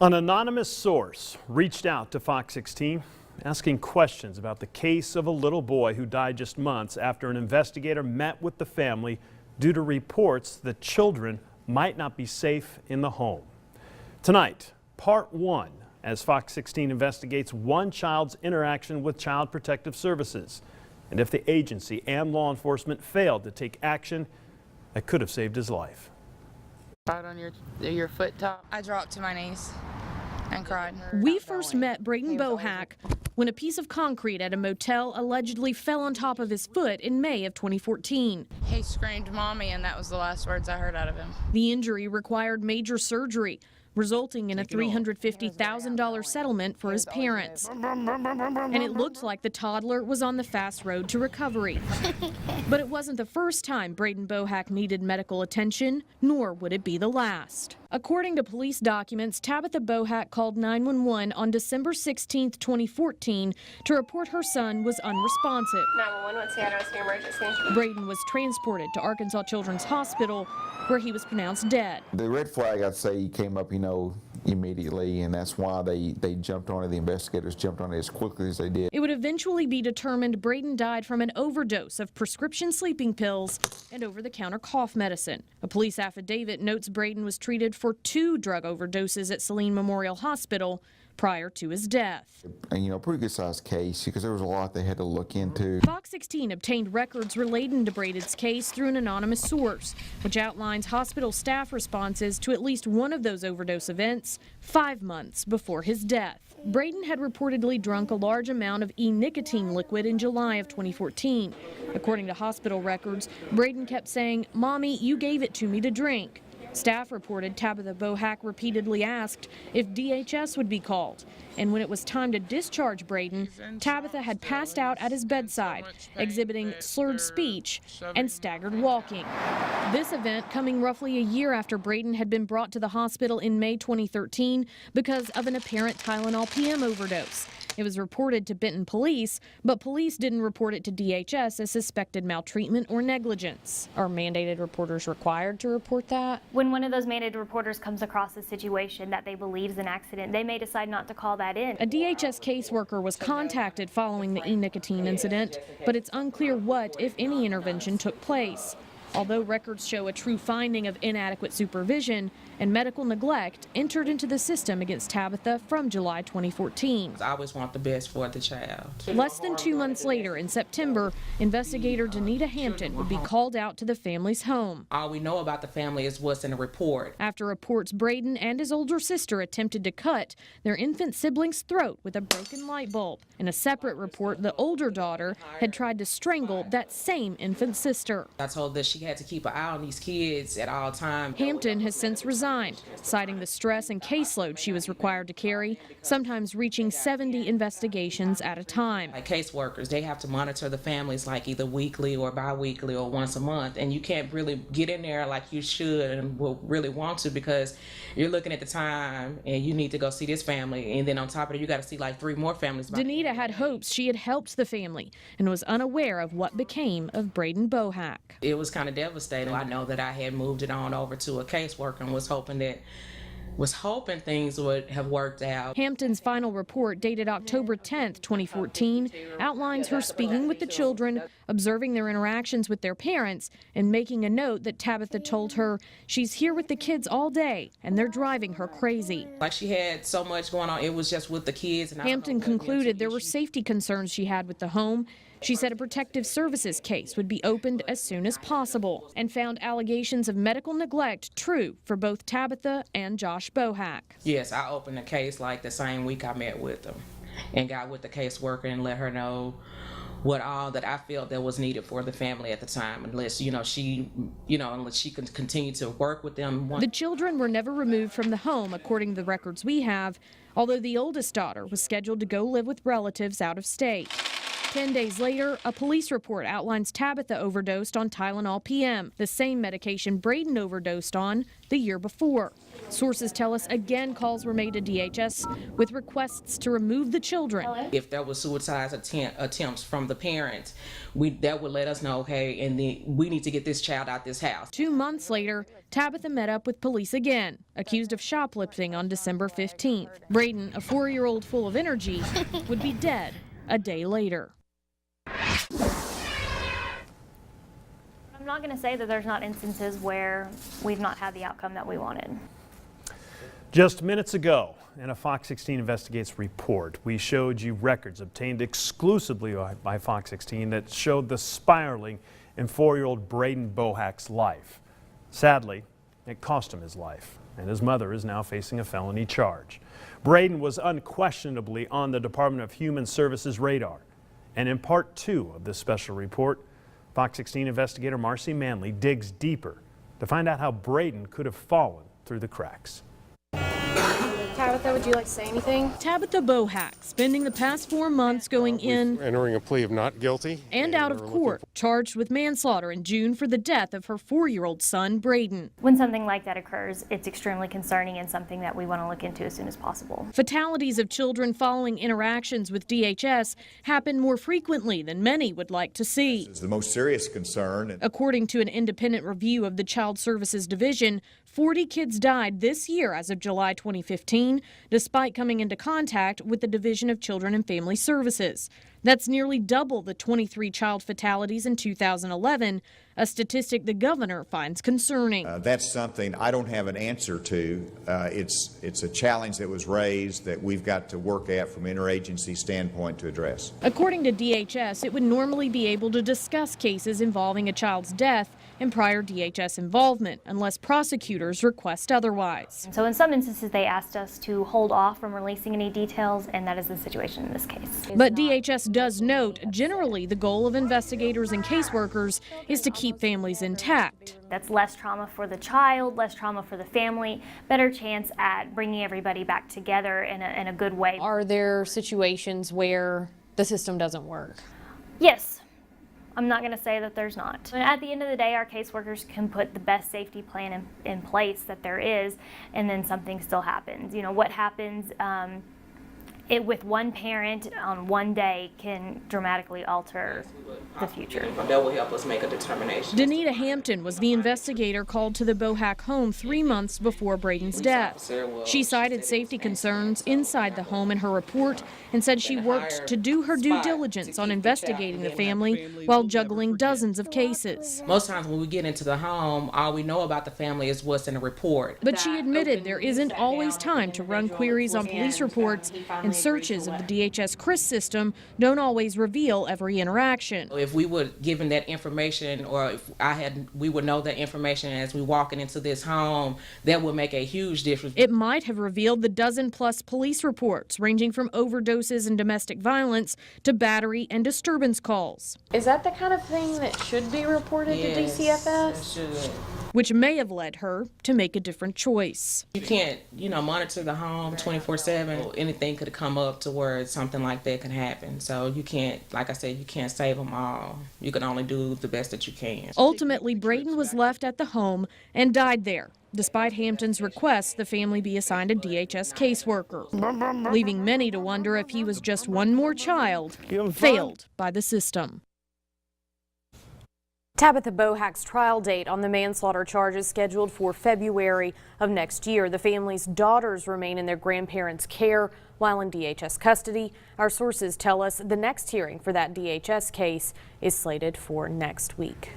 An anonymous source reached out to Fox 16 asking questions about the case of a little boy who died just months after an investigator met with the family due to reports that children might not be safe in the home. Tonight, part 1, as Fox 16 investigates one child's interaction with Child Protective Services and if the agency and law enforcement failed to take action that could have saved his life. Right on your foot top. I dropped to my knees and cried. We first met Braden Bohack when a piece of concrete at a motel allegedly fell on top of his foot in May of 2014. He screamed "mommy," and that was the last words I heard out of him. The injury required major surgery, resulting in a $350,000 settlement for his parents. And it looked like the toddler was on the fast road to recovery. But it wasn't the first time Braden Bohack needed medical attention, nor would it be the last. According to police documents, Tabitha Bohack called 911 on December 16, 2014 to report her son was unresponsive. 911, what's the address of your emergency? Braden was transported to Arkansas Children's Hospital, where he was pronounced dead. The red flag, I'd say, came up, immediately, and that's why they jumped on it. The investigators jumped on it as quickly as they did. It would eventually be determined Braden died from an overdose of prescription sleeping pills and over-the-counter cough medicine. A police affidavit notes Braden was treated for 2 drug overdoses at Saline Memorial Hospital prior to his death. And pretty good sized case because there was a lot they had to look into. Fox 16 obtained records relating to Braden's case through an anonymous source, which outlines hospital staff responses to at least one of those overdose events 5 months before his death. Braden had reportedly drunk a large amount of E-nicotine liquid in July of 2014. According to hospital records, Braden kept saying, "Mommy, you gave it to me to drink." Staff reported Tabitha Bohack repeatedly asked if DHS would be called, and when it was time to discharge Braden, Tabitha had passed out at his bedside, exhibiting slurred speech and staggered walking. This event coming roughly a year after Braden had been brought to the hospital in May 2013 because of an apparent Tylenol PM overdose. It was reported to Benton police, but police didn't report it to DHS as suspected maltreatment or negligence. Are mandated reporters required to report that? When one of those mandated reporters comes across a situation that they believe is an accident, they may decide not to call that in. A DHS caseworker was contacted following the E-nicotine incident, but it's unclear what, if any, intervention took place. Although records show a true finding of inadequate supervision and medical neglect entered into the system against Tabitha from July 2014. I always want the best for the child. Less than 2 months later, in September, investigator Danita Hampton would be called out to the family's home. All we know about the family is what's in the report. After reports Braden and his older sister attempted to cut their infant sibling's throat with a broken light bulb. In a separate report, the older daughter had tried to strangle that same infant sister. I told her she had to keep an eye on these kids at all times. Hampton has since resigned, citing the stress and caseload she was required to carry, sometimes reaching 70 investigations at a time. Like caseworkers, they have to monitor the families like either weekly or bi-weekly or once a month, and you can't really get in there like you should and will really want to because you're looking at the time and you need to go see this family, and then on top of it you got to see like 3 more families. Danita had hopes she had helped the family and was unaware of what became of Braden Bohack. It was kind of devastating. I know that I had moved it on over to a caseworker and was hoping things would have worked out. Hampton's final report, dated October 10, 2014, outlines her speaking with the children, observing their interactions with their parents, and making a note that Tabitha told her she's here with the kids all day and they're driving her crazy. Like she had so much going on, it was just with the kids. And Hampton concluded there were safety concerns she had with the home. She said a protective services case would be opened as soon as possible and found allegations of medical neglect true for both Tabitha and Josh Bohack. Yes, I opened a case like the same week I met with them and got with the caseworker and let her know what all that I felt that was needed for the family at the time, unless she could continue to work with them. The children were never removed from the home, according to the records we have, although the oldest daughter was scheduled to go live with relatives out of state. 10 days later, a police report outlines Tabitha overdosed on Tylenol PM, the same medication Braden overdosed on the year before. Sources tell us again calls were made to DHS with requests to remove the children. If there was suicide attempts from the parents, that would let us know, okay, and we need to get this child out this house. 2 months later, Tabitha met up with police again, accused of shoplifting on December 15th. Braden, a 4-year-old full of energy, would be dead a day later. I'm not going to say that there's not instances where we've not had the outcome that we wanted. Just minutes ago, in a Fox 16 Investigates report, we showed you records obtained exclusively by Fox 16 that showed the spiraling in 4-year-old Braden Bohack's life. Sadly, it cost him his life, and his mother is now facing a felony charge. Braden was unquestionably on the Department of Human Services radar. And in part 2 of this special report, Fox 16 investigator Marci Manley digs deeper to find out how Braden could have fallen through the cracks. Tabitha, would you like to say anything? Tabitha Bohack spending the past 4 months going in entering a plea of not guilty and out of court, charged with manslaughter in June for the death of her 4-year-old son, Braden. When something like that occurs, it's extremely concerning and something that we want to look into as soon as possible. Fatalities of children following interactions with DHS happen more frequently than many would like to see. It's the most serious concern. According to an independent review of the Child Services Division, 40 kids died this year as of July 2015, despite coming into contact with the Division of Children and Family Services. That's nearly double the 23 child fatalities in 2011, a statistic the governor finds concerning. That's something I don't have an answer to. It's a challenge that was raised that we've got to work at from an interagency standpoint to address. According to DHS, it would normally be able to discuss cases involving a child's death and prior DHS involvement, unless prosecutors request otherwise. So in some instances, they asked us to hold off from releasing any details, and that is the situation in this case. But DHS does note, generally the goal of investigators and caseworkers is to keep families intact. That's less trauma for the child, less trauma for the family, better chance at bringing everybody back together in a good way. Are there situations where the system doesn't work? Yes. I'm not going to say that there's not. At the end of the day, our caseworkers can put the best safety plan in place that there is, and then something still happens. You know, what happens with one parent on one day can dramatically alter the future. That will help us make a determination. Danita Hampton was the investigator called to the Bohack home 3 months before Braden's death. She cited safety concerns inside the home in her report and said she worked to do her due diligence on investigating the family while juggling dozens of cases. Most times when we get into the home, all we know about the family is what's in the report. But she admitted there isn't always time to run queries on police reports, and searches of the DHS CRIS system don't always reveal every interaction. If we were given that information, or if we would know that information as we walking into this home, that would make a huge difference. It might have revealed the dozen-plus police reports, ranging from overdoses and domestic violence to battery and disturbance calls. Is that the kind of thing that should be reported to DCFS? It should. Which may have led her to make a different choice. You can't, monitor the home 24/7. Anything could come up to where something like that can happen. So you can't, like I said, you can't save them all. You can only do the best that you can. Ultimately, Braden was left at the home and died there. Despite Hampton's request, the family be assigned a DHS caseworker, leaving many to wonder if he was just one more child failed by the system. Tabitha Bohack's trial date on the manslaughter charge is scheduled for February of next year. The family's daughters remain in their grandparents' care while in DHS custody. Our sources tell us the next hearing for that DHS case is slated for next week.